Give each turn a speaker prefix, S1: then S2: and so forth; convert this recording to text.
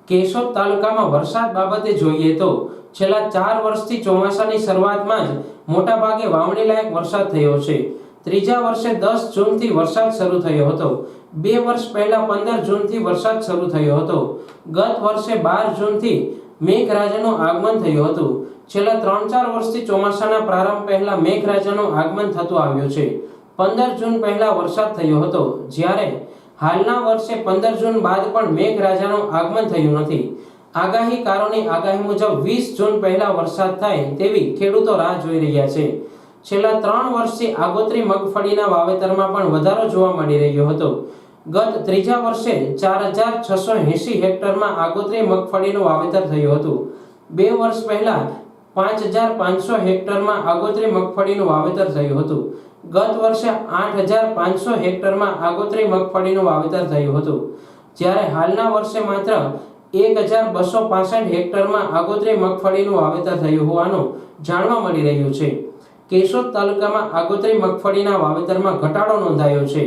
S1: કેશોદ તાલુકામાં વરસાદ બાબતે જોઈએ તો છેલ્લા 4 વર્ષથી ચોમાસાની શરૂઆતમાં જ મોટાભાગે વાવણી લાયક વરસાદ થયો છે। ત્રીજા વર્ષે 10 જૂનથી વરસાદ શરૂ થયો હતો। 2 વર્ષ પહેલા 15 જૂનથી વરસાદ શરૂ થયો હતો। ગત વર્ષે 12 જૂનથી મેઘરાજાનું આગમન થયું હતું। છેલ્લા 3-4 વર્ષથી ચોમાસાના પ્રારંભ પહેલા મેઘરાજાનું આગમન થતું આવ્યું છે। 15 જૂન પહેલા વરસાદ થયો હતો, જ્યારે હાલના વર્ષે 15 જૂન બાદ પણ મેઘરાજાનું આગમન થયું નથી। આગાહીકારોની આગાહી મુજબ 20 જૂન પહેલા વરસાદ થાય તેવી ખેડૂતો રાહ જોઈ રહ્યા છે। છેલ્લા 3 વર્ષથી આગોતરી મગફળીના વાવેતરમાં પણ વધારો જોવા મળી રહ્યો હતો। ગત ત્રીજા વર્ષે 4680 હેક્ટરમાં આગોતરી મગફળીનું વાવેતર થયું હતું। 2 વર્ષ પહેલા 5500 હેક્ટરમાં આગોતરી મગફળીનું વાવેતર થયું હતું। ગત વર્ષે 8500 હેક્ટરમાં આગોતરી મગફળીનું વાવેતર થયું હતું, જ્યારે હાલના વર્ષે માત્ર 1265 હેક્ટરમાં આગોતરી મગફળીનું વાવેતર થયું હોવાનું જાણવા મળી રહ્યું છે। કેશોદ તાલુકામાં આગોતરી મગફળીના વાવેતરમાં ઘટાડો નોંધાયો છે।